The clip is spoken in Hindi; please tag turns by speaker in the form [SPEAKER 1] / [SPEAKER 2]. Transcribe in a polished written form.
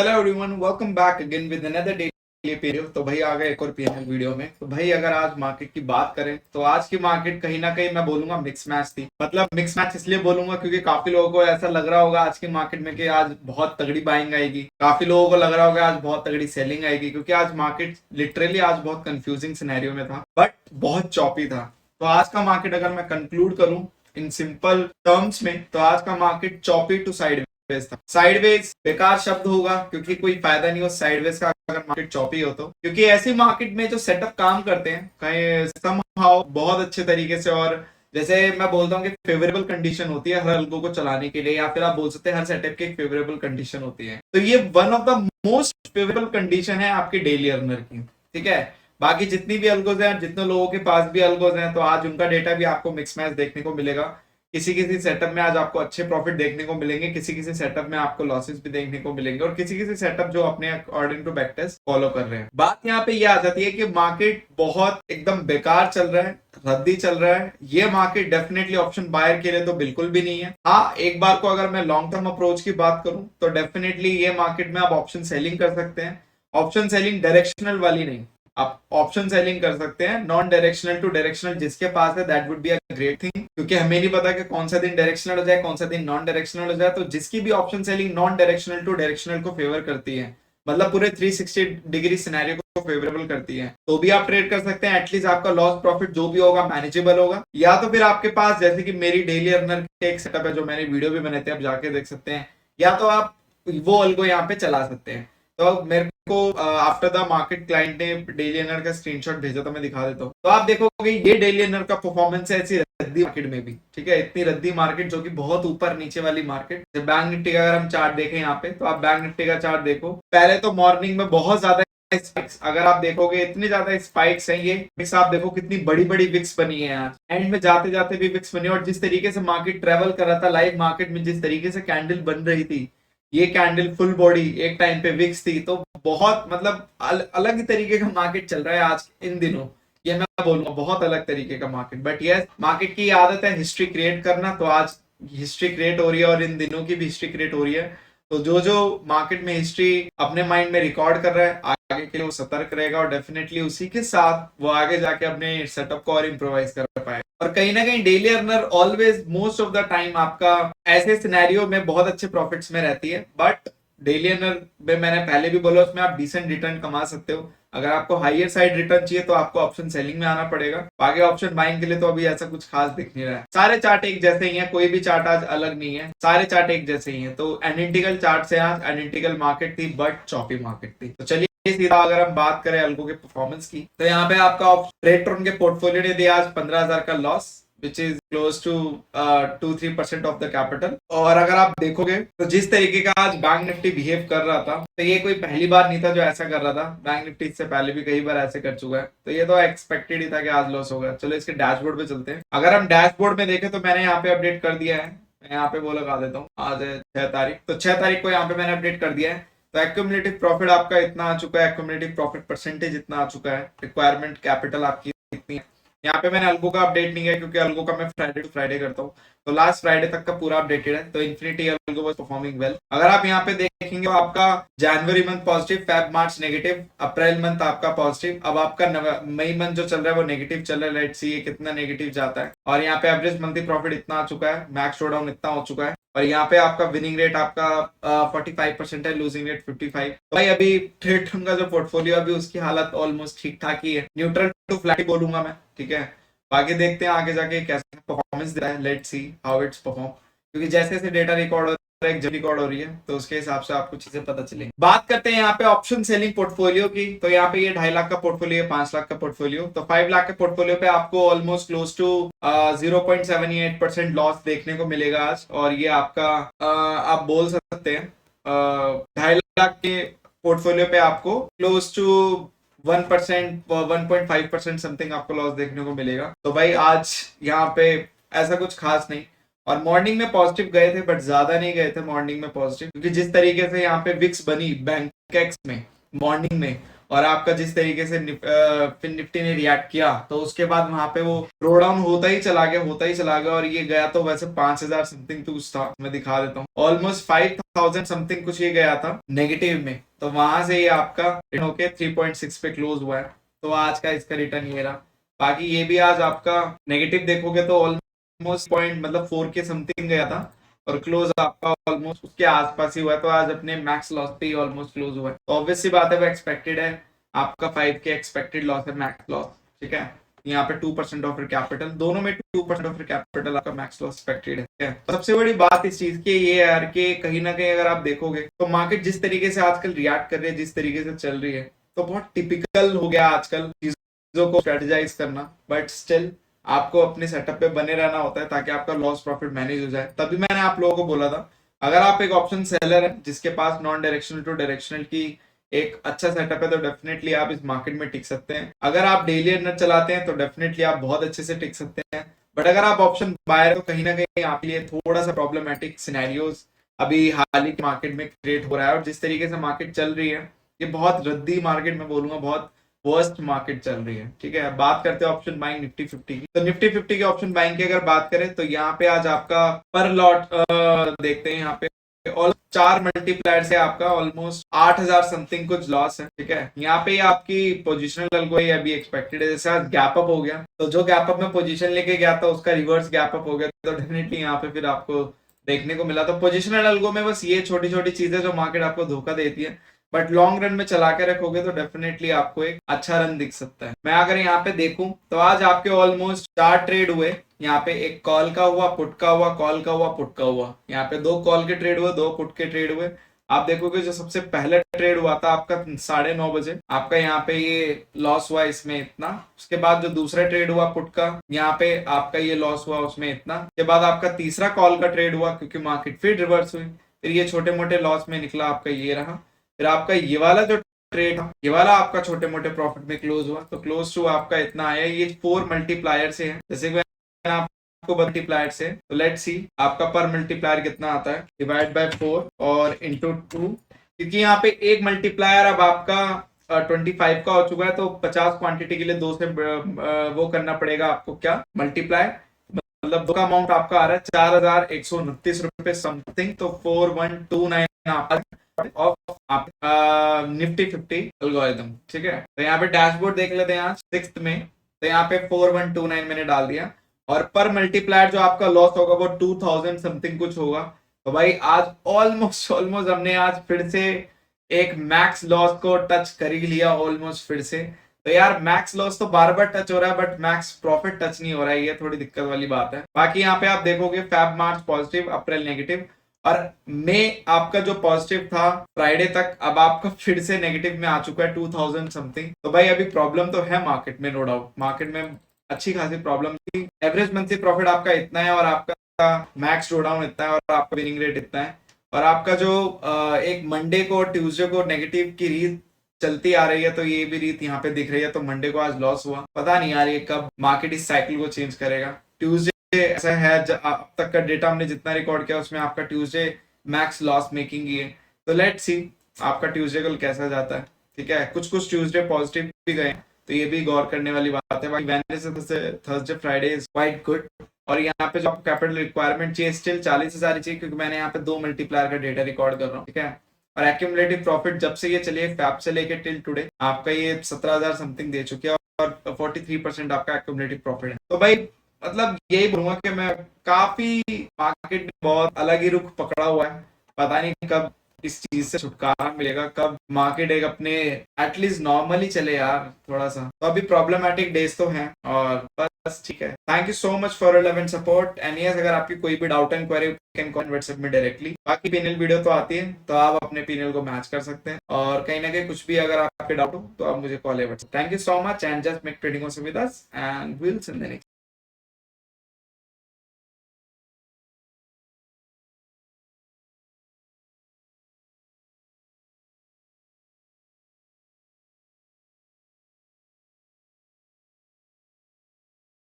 [SPEAKER 1] Hello everyone, welcome back again with another daily video. तो भाई आ गए एक और पीएनएल वीडियो में। तो भाई अगर आज मार्केट की बात करें तो आज की मार्केट कहीं ना कहीं मैं बोलूंगा मिक्स मैच थी। मतलब मिक्स मैच इसलिए बोलूंगा क्योंकि काफी लोगों को ऐसा लग रहा होगा आज की मार्केट में कि आज बहुत तगड़ी बाइंग आएगी, काफी लोगों को लग रहा होगा आज बहुत तगड़ी सेलिंग आएगी, क्योंकि आज मार्केट लिटरली आज बहुत कंफ्यूजिंग सिनेरियो में था, बट बहुत चॉपी था। तो आज का मार्केट अगर मैं कंक्लूड करूं इन सिंपल टर्म्स में, तो आज का मार्केट चॉपी टू साइड था। साइडवेज बेकार शब्द होगा क्योंकि कोई फायदा नहीं हो साइडवेज का अगर मार्केट चॉपी हो तो, क्योंकि ऐसी मार्केट में जो सेटअप काम करते हैं कहीं समहाउ बहुत अच्छे तरीके से, और जैसे मैं बोलता हूँ कि फेवरेबल कंडीशन होती है हर अल्गो को चलाने के लिए, या फिर आप बोल सकते हैं हर सेटअप की एक फेवरेबल कंडीशन होती है। तो ये one of the most favourable condition है आपके डेली अर्नर की। ठीक है, बाकी जितनी भी अल्गोज हैं, जितने लोगों के पास भी अल्गोज हैं, तो आज उनका डेटा भी आपको मिक्स मैच देखने को मिलेगा। किसी किसी सेटअप में आज आपको अच्छे प्रॉफिट देखने को मिलेंगे, किसी किसी सेटअप में आपको लॉसेस भी देखने को मिलेंगे, और किसी किसी सेटअप जो अपने according to back test follow कर रहे हैं। बात यहाँ पे ये आ जाती है कि मार्केट बहुत एकदम बेकार चल रहा है, रद्दी चल रहा है। ये मार्केट डेफिनेटली ऑप्शन बायर के लिए तो बिल्कुल भी नहीं है। हाँ, एक बार को अगर मैं लॉन्ग टर्म अप्रोच की बात करूं तो डेफिनेटली ये मार्केट में आप ऑप्शन सेलिंग कर सकते हैं। ऑप्शन सेलिंग डायरेक्शनल वाली नहीं, आप ऑप्शन सेलिंग कर सकते हैं नॉन डायरेक्शनल टू डायरेक्शनल। जिसके पास है that would be a great thing, क्योंकि हमें नहीं पता कि कौन सा दिन डायरेक्शनल हो जाए, कौन सा दिन नॉन डायरेक्शनल हो जाए। तो जिसकी भी option selling non directional to directional को फेवर करती है, मतलब पूरे 360 डिग्री सिनेरियो को फेवरेबल करती है, तो भी आप ट्रेड कर सकते हैं। एटलीस्ट आपका लॉस प्रॉफिट जो भी होगा मैनेजेबल होगा। या तो फिर आपके पास जैसे कि मेरी डेली अर्नर के एक सेटअप है जो मैंने वीडियो भी बनाए थे, आप जाके देख सकते हैं, या तो आप वो अल्गो यहाँ पे चला सकते हैं। तो मेरे को आफ्टर द मार्केट क्लाइंट ने डेली अर्नर का स्क्रीनशॉट भेजा, तो मैं दिखा देता हूँ। तो आप देखोगे ये डेली अर्नर का परफॉर्मेंस है ऐसी रद्दी मार्केट में भी। ठीक है, इतनी रद्दी मार्केट जो कि बहुत ऊपर नीचे वाली मार्केट। बैंक निफ्टी का अगर हम चार्ट देखें यहाँ पे, तो आप बैंक निफ्टी का चार्ट देखो। पहले तो मॉर्निंग में बहुत ज्यादा स्पाइक्स, अगर आप देखोगे इतने ज्यादा स्पाइक्स हैं, ये विक्स आप देखो कितनी बड़ी बड़ी विक्स बनी है आज, एंड में जाते जाते भी विक्स बनी। और जिस तरीके से मार्केट ट्रेवल कर रहा था लाइव मार्केट में, जिस तरीके से कैंडल बन रही थी, ये कैंडल फुल बॉडी एक टाइम पे विक्स थी। तो बहुत मतलब अलग ही तरीके का मार्केट चल रहा है आज इन दिनों। ये मैं बोलूंगा बहुत अलग तरीके का मार्केट। बट यस, मार्केट की आदत है हिस्ट्री क्रिएट करना, तो आज हिस्ट्री क्रिएट हो रही है और इन दिनों की भी हिस्ट्री क्रिएट हो रही है। तो जो जो मार्केट में हिस्ट्री अपने माइंड में रिकॉर्ड कर रहा है आगे के लिए वो सतर्क रहेगा, और डेफिनेटली उसी के साथ वो आगे जाके अपने सेटअप को और इम्प्रोवाइज कर पाए। और कहीं ना कहीं daily earner always most of the time आपका ऐसे सिनेरियो में बहुत अच्छे प्रॉफिट्स में रहती है। बट डेली अर्नर में मैंने पहले भी बोला, उसमें आप डिसेंट रिटर्न कमा सकते हो। अगर आपको हायर साइड रिटर्न चाहिए तो आपको ऑप्शन सेलिंग में आना पड़ेगा। आगे ऑप्शन बाइंग के लिए तो अभी ऐसा कुछ खास दिख नहीं रहा है। सारे चार्ट एक जैसे ही हैं, कोई भी चार्ट आज अलग नहीं है, सारे चार्ट एक जैसे ही हैं। तो एनालिटिकल चार्ट से आज एनालिटिकल मार्केट थी, बट चॉपी मार्केट थी। तो चलिए सीधा अगर हम बात करें अल्गो के परफॉर्मेंस की, तो यहाँ पे आपका ट्रेडट्रॉन के पोर्टफोलियो ने दिया आज 15,000 का loss, which is close to 2-3% of the capital. और अगर आप देखोगे तो जिस तरीके का आज बैंक निफ्टी बिहेव कर रहा था, तो ये कोई पहली बार नहीं था जो ऐसा कर रहा था। बैंक निफ्टी इससे पहले भी कई बार ऐसे कर चुका है, तो ये तो एक्सपेक्टेड ही था कि आज लॉस होगा। चलो इसके डैशबोर्ड पे चलते हैं। अगर हम डैशबोर्ड में देखें तो मैंने यहाँ पे अपडेट कर दिया है, मैं यहाँ पे वो लगा देता हूँ, आज है 6 तारीख, तो 6 तारीख को यहाँ पे मैंने अपडेट कर दिया है। तो एक्यूमुलेटिव प्रॉफिट आपका इतना आ चुका है, एक्यूमुलेटिव प्रॉफिट परसेंटेज इतना आ चुका है, रिक्वायरमेंट कैपिटल आपकी इतनी है। यहाँ पे मैंने अल्गो का अपडेट नहीं है क्योंकि अल्गो का मैं फ्राइडे टू फ्राइडे करता हूँ, तो लास्ट फ्राइडे तक का पूरा अपडेटेड है। तो infinity algo was performing well. अगर आप यहाँ पे देखेंगे तो आपका जनवरी month positive, Feb March negative, April month आपका पॉजिटिव। अब आपका मई मंथ जो चल रहा है वो नेगेटिव चल रहा है। लेट्स सी ये कितना नेगेटिव जाता है। और यहाँ पे एवरेज मंथली प्रॉफिट इतना आ चुका है, मैक्स शोडाउन इतना हो चुका है, और यहाँ पे आपका विनिंग रेट आपका 45% है, लूजिंग रेट 55। तो भाई अभी ट्रेड का जो पोर्टफोलियो अभी उसकी हालत ऑलमोस्ट ठीक ठाक ही है, न्यूट्रल टू फ्लैट ही बोलूंगा मैं। ठीक है, बाकी देखते हैं आगे जाके कैसा परफॉर्मेंस दे रहा है। Let's see how it's perform, क्योंकि जैसे जैसे डेटा रिकॉर्ड हो रहा है, एक जब रिकॉर्ड हो रही है, तो उसके हिसाब से आपको चीजें पता चलेंगी। बात करते हैं यहाँ पे ऑप्शन सेलिंग पोर्टफोलियो की। तो यहाँ पे ये 2.5 लाख का पोर्टफोलियो है, 5 लाख का पोर्टफोलियो। तो 5 लाख के पोर्टफोलियो पे आपको ऑलमोस्ट क्लोज टू 0.78% लॉस देखने को मिलेगा आज। और ये आपका आप बोल सकते हैं 2.5 लाख के पोर्टफोलियो पे आपको क्लोज टू 1%, 1.5% समथिंग आपको लॉस देखने को मिलेगा। तो भाई आज यहाँ पे ऐसा कुछ खास नहीं। और मॉर्निंग में पॉजिटिव गए थे, बट ज्यादा नहीं गए थे मॉर्निंग में पॉजिटिव, क्योंकि जिस तरीके से यहाँ पे विक्स बनी बैंक में मॉर्निंग में, और आपका जिस तरीके से फिर निफ्टी ने रिएक्ट किया तो उसके बाद वहां पे वो रो डाउन होता ही चला गया और ये गया तो वैसे 5,000 समथिंग कुछ था, मैं दिखा देता हूँ, ऑलमोस्ट 5,000 समथिंग कुछ ये गया था नेगेटिव में। तो वहां से ये आपका रिटर्न होके 3.6 पे क्लोज हुआ है। तो आज का इसका रिटर्न ये रहा। बाकी ये भी आज आपका नेगेटिव देखोगे तो ऑलमोस्ट पॉइंट मतलब 4 के समथिंग गया था और क्लोज आपका ऑलमोस्ट उसके आसपास ही हुआ है। तो आज अपने मैक्स लॉस पे ही ऑलमोस्ट क्लोज हुआ है। तो ऑब्वियस सी बात है वो एक्सपेक्टेड है, आपका 5 के एक्सपेक्टेड लॉस है, मैक्स लॉस, ठीक है। यहाँ पे 2% ऑफ कैपिटल, दोनों में 2% ऑफ कैपिटल आपका मैक्स लॉस एक्सपेक्टेड है। तो सबसे बड़ी बात इस चीज की ये है यार कि कहीं ना कहीं अगर आप देखोगे तो मार्केट जिस तरीके से आजकल रिएक्ट कर रही है, जिस तरीके से चल रही है, तो बहुत टिपिकल हो गया आजकल चीजों को स्ट्रेटेजाइज करना। बट स्टिल आपको अपने सेटअप पे बने रहना होता है ताकि आपका लॉस प्रॉफिट मैनेज हो जाए। तभी मैंने आप लोगों को बोला था अगर आप एक ऑप्शन सेलर है जिसके पास नॉन डायरेक्शनल टू डायरेक्शनल की एक अच्छा सेटअप है तो डेफिनेटली आप इस मार्केट में टिक सकते हैं। अगर आप डेली अर्नर चलाते हैं तो डेफिनेटली आप बहुत अच्छे से टिक सकते हैं। बट अगर आप ऑप्शन बायर तो कहीं ना कहीं आपके लिए थोड़ा सा प्रॉब्लमेटिक सिनेरियोज अभी हाल ही मार्केट में क्रिएट हो रहा है। और जिस तरीके से मार्केट चल रही है ये बहुत रद्दी मार्केट में बोलूंगा, बहुत वर्स्ट मार्केट चल रही है, ठीक है। बात करते हैं ऑप्शन बाइंग निफ्टी 50 की। तो निफ्टी 50 के ऑप्शन बाइंग की अगर बात करें तो यहाँ पे आज आपका पर लॉट देखते हैं यहाँ पे और 4 मल्टीप्लायर से आपका ऑलमोस्ट 8,000 समथिंग कुछ लॉस है, ठीक है। यहाँ पे आपकी पोजिशनल अल्गो अभी एक्सपेक्टेड है, जैसे आज गैप अप हो गया तो जो गैप अप में पोजीशन लेके गया था उसका रिवर्स गैप अप हो गया तो डेफिनेटली यहाँ पे फिर आपको देखने को मिला। तो पोजिशनल अल्गो में बस ये छोटी छोटी चीजें जो मार्केट आपको धोखा देती है, बट लॉन्ग रन में चला के रखोगे तो डेफिनेटली आपको एक अच्छा रन दिख सकता है। मैं अगर यहाँ पे देखूं तो आज आपके ऑलमोस्ट 4 ट्रेड हुए। यहाँ पे एक कॉल का हुआ, पुट का हुआ, कॉल का हुआ, पुट का हुआ। यहाँ पे 2 कॉल के ट्रेड हुए, 2 पुट के ट्रेड हुए। आप देखोगे जो सबसे पहले ट्रेड हुआ था आपका 9:30 बजे, आपका यहाँ पे ये लॉस हुआ इसमें इतना। उसके बाद जो दूसरा ट्रेड हुआ पुट का, यहाँ पे आपका ये लॉस हुआ उसमें इतना। के बाद आपका तीसरा कॉल का ट्रेड हुआ क्योंकि मार्केट फिर रिवर्स हुई, फिर ये छोटे मोटे लॉस में निकला आपका ये रहा। फिर आपका ये वाला जो ट्रेड था ये वाला आपका छोटे मोटे प्रॉफिट में क्लोज हुआ। तो क्लोज टू आपका इतना आया। ये 4 मल्टीप्लायर से है, जैसे आपको मल्टीप्लायर से। तो लेट्स सी आपका पर मल्टीप्लायर कितना आता है, डिवाइड बाय 4 और इंटू 2, क्योंकि यहाँ पे एक मल्टीप्लायर अब आपका 25 का हो चुका है तो 50 क्वांटिटी के लिए 2 से वो करना पड़ेगा आपको, क्या मल्टीप्लाई, मतलब 2 का अमाउंट आपका आ रहा है 4,129 रुपए समथिंग। तो 4129 ऑफ निफ्टी 50 एल्गोरिथम, ठीक है। तो यहाँ पे डैशबोर्ड देख लेते हैं आज 6th में। तो यहाँ पे 4129 मैंने डाल दिया और पर मल्टीप्लायर जो आपका लॉस होगा वो 2000 समथिंग कुछ होगा। तो भाई आज ऑलमोस्ट हमने आज फिर से एक मैक्स लॉस को टच कर ही लिया ऑलमोस्ट फिर से। तो यार मैक्स लॉस तो बार बार टच हो रहा है बट मैक्स प्रॉफिट टच नहीं हो रहा है, ये थोड़ी दिक्कत वाली बात है। बाकी यहाँ पे आप देखोगे फेब मार्च पॉजिटिव, अप्रैल नेगेटिव और मई आपका जो पॉजिटिव था फ्राइडे तक अब आपका फिर से नेगेटिव में आ चुका है 2000 समथिंग। तो भाई अभी प्रॉब्लम तो है मार्केट में, नो डाउट मार्केट में अच्छी खासी प्रॉब्लम थी। एवरेज मंथली प्रॉफिट आपका इतना है और आपका मैक्स ड्रॉ डाउन इतना है और आपका विनिंग रेट इतना है। और आपका जो एक मंडे को और ट्यूसडे को नेगेटिव की रीत चलती आ रही है तो ये भी रीत यहाँ पे दिख रही है। तो मंडे को आज लॉस हुआ, पता नहीं यार ये कब मार्केट इस साइकिल को चेंज करेगा। ट्यूसडे ऐसा है अब तक का डेटा हमने जितना रिकॉर्ड किया उसमें आपका ट्यूसडे मैक्स लॉस मेकिंग ही है। तो लेट्स सी आपका ट्यूसडे कल कैसा जाता है, ठीक है। कुछ ट्यूसडे पॉजिटिव भी गए तो ये भी गौर करने वाली बात है। Wednesday Thursday Friday is quite good. और यहाँ पे जो आपको कैपिटल रिक्वायरमेंट चाहिए स्टिल 40,000 चाहिए क्योंकि मैंने यहाँ पे 2 मल्टीप्लायर का डेटा रिकॉर्ड कर रहा हूँ, ठीक है। और एक्यूमुलेटिव प्रॉफिट जब से ये चलिए फैब से लेके टिल टुडे आपका ये 17,000 समथिंग दे चुके हैं और 43% आपका एक्यूमुलेटिव प्रॉफिट है। तो भाई मतलब यही बोलूंगा कि मैं काफी मार्केट में बहुत अलग ही रुख पकड़ा हुआ है। पता नहीं कब इस चीज से छुटकारा मिलेगा, कब मार्केट एक अपने एटलीस्ट नॉर्मली चले यार थोड़ा सा। तो अभी प्रॉब्लमेटिक डेज तो हैं और बस ठीक है। Thank you so much for your love and support and yes अगर आपकी कोई भी doubt and query can call WhatsApp में डायरेक्टली। बाकी पीएनएल वीडियो तो आती है तो आप अपने पीएनएल को मैच कर सकते हैं और कहीं ना कहीं कुछ भी अगर आपके डाउट हो तो आप मुझे कॉल या WhatsApp. Thank you so much and just make trading also with us and will see in the next.